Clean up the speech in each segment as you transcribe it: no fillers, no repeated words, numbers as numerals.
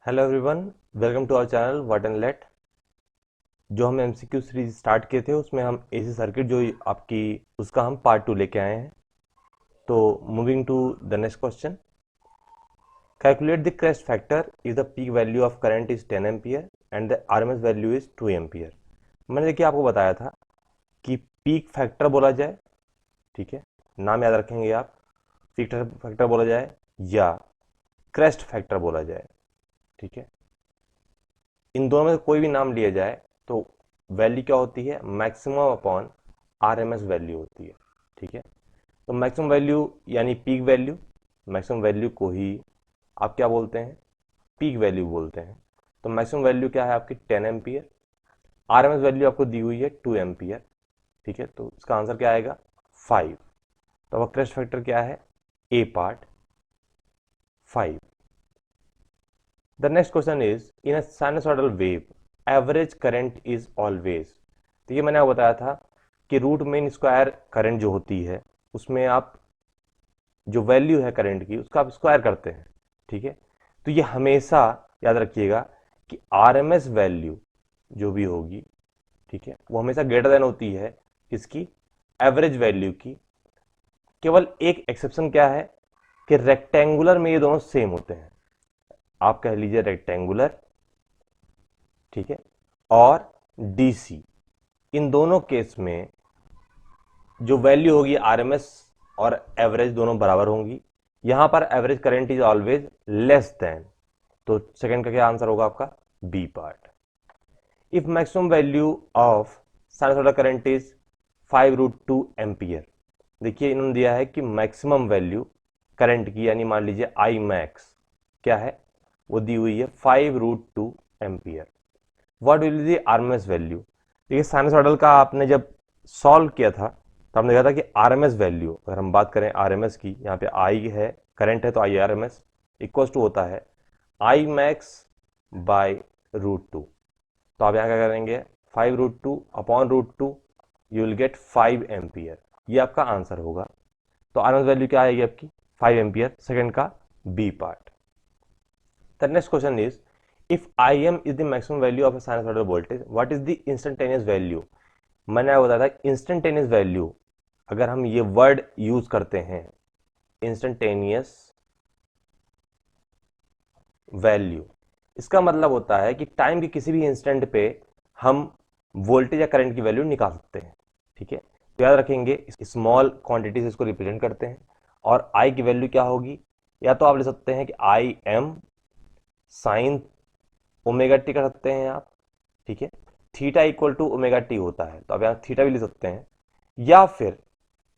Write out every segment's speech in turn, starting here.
Hello everyone, welcome to our channel what and let. जो हम MCQ series start किए थे उसमें हम एसी सर्किट जो आपकी उसका हम पार्ट 2 लेके आए हैं। तो moving to the next question, calculate the crest factor if the peak value of current is 10 ampere and the RMS value is 2 ampere. मैंने देखिए आपको बताया था कि पीक फैक्टर बोला जाए, ठीक है, नाम याद रखेंगे आप, पीक फैक्टर बोला जाए या क्रेस्ट फैक्टर बोला जाए, ठीक है। इन दोनों में से कोई भी नाम लिया जाए तो वैल्यू क्या होती है, मैक्सिमम अपॉन आरएमएस वैल्यू होती है, ठीक है। तो मैक्सिमम वैल्यू यानी पीक वैल्यू, मैक्सिमम वैल्यू को ही आप क्या बोलते हैं, पीक वैल्यू बोलते हैं। तो मैक्सिमम वैल्यू क्या है आपकी 10 एम्पियर, आरएमएस वैल्यू आपको दी हुई है 2 एम्पियर, ठीक है। तो इसका आंसर क्या आएगा 5। तो अब क्रेस्ट फैक्टर क्या है, ए part 5। The next question is in a sinusoidal wave average current is always। तो ये मैंने आपको बताया था कि रूट मीन स्क्वायर करंट जो होती है उसमें आप जो वैल्यू है करंट की उसका आप स्क्वायर करते हैं, ठीक है। तो ये हमेशा याद रखिएगा कि आरएमएस वैल्यू जो भी होगी, ठीक है, वो हमेशा ग्रेटर देन होती है इसकी एवरेज वैल्यू की। केवल एक एक्सेप्शन क्या है कि रेक्टेंगुलर में ये दोनों सेम होते हैं। आप कह लीजिए रेक्टेंगुलर, ठीक है, और डीसी, इन दोनों केस में जो वैल्यू होगी आरएमएस और एवरेज दोनों बराबर होंगी। यहां पर average current is always less than, तो सेकंड का क्या आंसर होगा आपका B part. If maximum value of sinusoidal current is 5√2 ampere. देखिए इन्होंने दिया है कि मैक्सिमम वैल्यू करंट की यानी मान लीजिए आई मैक्स क्या है, वो दी हुई है 5√2 ampere. What will be the RMS value. देखिए साइनसॉइडल का आपने जब सॉल्व किया था तो हमने कहा था कि आरएमएस वैल्यू, अगर हम बात करें आरएमएस की, यहाँ पे आई है करंट है तो आई आरएमएस इक्वल टू होता है आई मैक्स बाय √2। तो आप यहाँ क्या करेंगे 5√2 upon √2, you will get 5 ampere, ये आपका आंसर होगा। तो आरएमएस वैल्यू क्या आएगी आपकी 5 एम्पियर, सेकंड का B part. The next question is, if Im is the maximum value of a sinusoidal voltage, what is the instantaneous value। मैंने आपको बताया था इंस्टेंटेनियस वैल्यू, अगर हम ये वर्ड यूज करते हैं इंस्टेंटेनियस वैल्यू, इसका मतलब होता है कि टाइम के किसी भी इंस्टेंट पे हम वोल्टेज या करंट की वैल्यू निकाल सकते हैं, ठीक है। तो याद रखेंगे स्मॉल क्वांटिटी से इसको रिप्रेजेंट करते हैं और आई की वैल्यू क्या होगी, या तो आप ले सकते हैं कि I M sine omega T कर सकते हैं आप, ठीक है। Theta equal to omega T होता है तो आप यहाँ थीटा भी ले सकते हैं, या फिर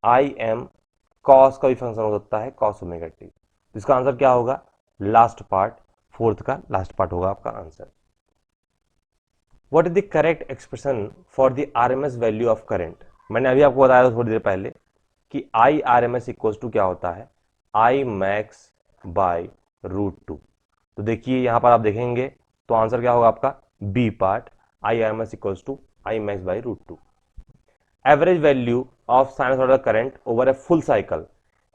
आई एम कॉस का भी फंक्शन हो सकता है कॉस ओमेगा टी। तो इसका आंसर क्या होगा, लास्ट पार्ट, फोर्थ का लास्ट पार्ट होगा आपका answer. What is the correct expression for the RMS value of current. मैंने अभी आपको बताया था थोड़ी देर पहले कि I R M S equal to क्या होता है आई मैक्स बाय √2। तो देखिए यहां पर आप देखेंगे तो आंसर क्या होगा आपका B part, I R M S equal to I max by √2। Average value of sinusoidal current over a full cycle.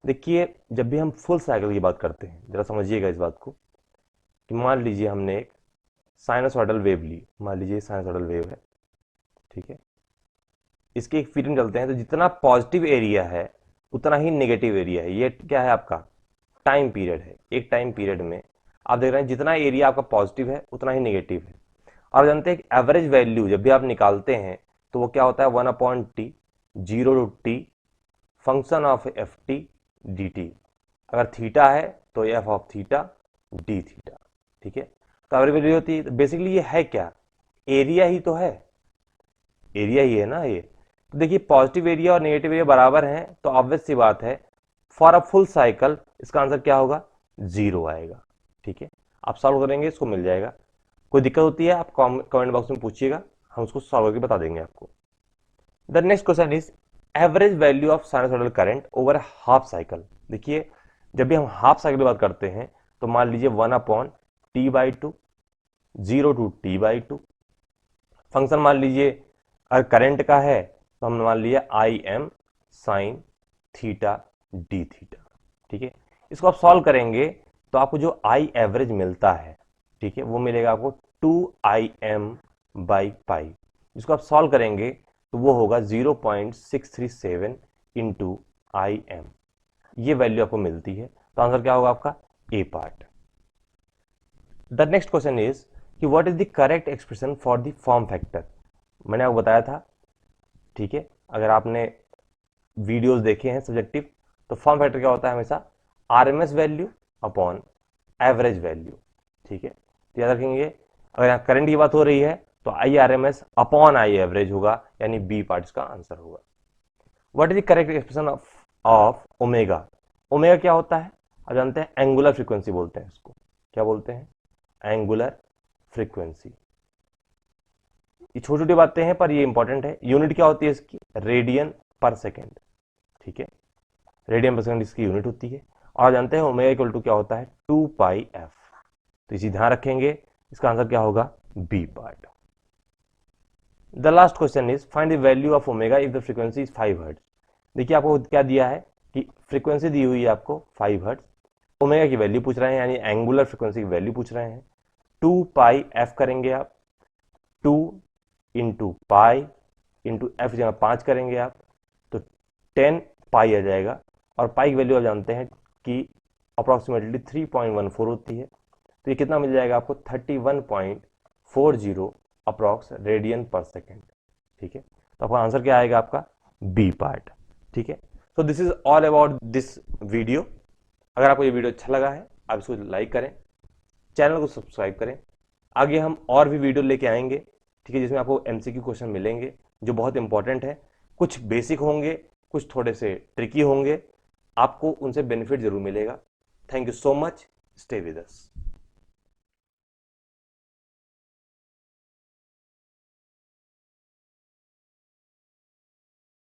देखिए जब भी हम फुल साइकिल की बात करते हैं जरा समझिएगा इस बात को कि मान लीजिए हमने एक साइनसॉइडल वेव ली, मान लीजिए साइनसॉइडल वेव है, ठीक है। इसके एक फीड में चलते हैं तो जितना पॉजिटिव एरिया है उतना ही नेगेटिव एरिया है। ये क्या है आपका टाइम पीरियड है। एक टाइम पीरियड में आप देख रहे हैं जितना एरिया आपका पॉजिटिव है उतना ही नेगेटिव है। और जानते हैं एवरेज वैल्यू जब भी आप निकालते हैं तो वो क्या होता है 1/t 0 to t function of F T D T. अगर थीटा है तो F of theta D theta, ठीक है। तो एवरेज वैल्यू होती है, बेसिकली ये है क्या, एरिया ही तो है, एरिया ही है ना ये। तो देखिए पॉजिटिव एरिया और नेगेटिव एरिया बराबर हैं तो ऑब्वियस सी बात है फॉर अ फुल साइकिल इसका आंसर क्या होगा 0 आएगा, ठीक है। आप सॉल्व करेंगे इसको मिल जाएगा। कोई दिक्कत होती है आप कमेंट बॉक्स में पूछिएगा, हम उसको सॉल्व करके बता देंगे आपको। The next question is average value of sinusoidal current over half cycle. देखिए जब भी हम हाफ साइकिल की बात करते हैं तो मान लीजिए 1/t/2 0 to t/2 फंक्शन मान लीजिए अगर करंट का है तो हमने मान लिया आई M sine theta D theta, ठीक है। इसको आप सॉल्व करेंगे तो आपको जो आई एवरेज मिलता है ठीक है, वो मिलेगा आपको 2im/पाई, जिसको आप सॉल्व करेंगे तो वो होगा 0.637 इंटू IM। ये वैल्यू आपको मिलती है, तो आंसर क्या होगा आपका A part. The next question is कि what is the correct expression for the form factor. मैंने आपको बताया था, ठीक है, अगर आपने वीडियोस देखे हैं सब्जेक्टिव, तो फॉर्म फैक्टर क्या होता है, हमेशा RMS value upon average value. ठीक है, तो याद रखेंगे, अगर यहाँ करंट की बात हो रही है तो IRMS अपॉन आई एवरेज होगा, यानी बी पार्ट का आंसर होगा। What is the correct expression of omega. Omega क्या होता है, आप जानते हैं, एंगुलर फ्रीक्वेंसी बोलते हैं इसको। क्या बोलते हैं, एंगुलर फ्रीक्वेंसी। ये छोटी छोटी बातें हैं पर ये इंपॉर्टेंट है। यूनिट क्या होती है इसकी, रेडियन पर सेकेंड। ठीक है, रेडियन पर सेकेंड इसकी यूनिट होती है। और जानते हैं ओमेगा इक्वल टू क्या होता है, 2πf। तो इसी ध्यान रखेंगे, इसका आंसर क्या होगा, B part. The last question is find the value of omega if the frequency is 5 hertz. देखिए आपको क्या दिया है कि फ्रीक्वेंसी दी हुई है आपको 5 हर्ट्ज, ओमेगा की वैल्यू पूछ रहे हैं, यानी एंगुलर फ्रीक्वेंसी की वैल्यू पूछ रहे हैं। 2πf करेंगे आप, 2 इंटू पाई इंटू एफ जगह 5 करेंगे आप, तो 10 पाई आ जाएगा। और पाई की वैल्यू आप जानते हैं कि अप्रॉक्सीमेटली 3.14 होती है, तो ये कितना मिल जाएगा आपको, 31.40 अप्रॉक्स रेडियन पर सेकेंड। ठीक है, तो आपका आंसर क्या आएगा, आपका बी पार्ट। ठीक है, so this is all about this video. अगर आपको ये वीडियो अच्छा लगा है, आप इसको लाइक करें, चैनल को सब्सक्राइब करें। आगे हम और भी वीडियो लेके आएंगे, ठीक है, जिसमें आपको MCQ क्वेश्चन मिलेंगे जो बहुत इंपॉर्टेंट है। कुछ बेसिक होंगे, कुछ थोड़े से ट्रिकी होंगे, आपको उनसे बेनिफिट जरूर मिलेगा। Thank you so much, stay with us.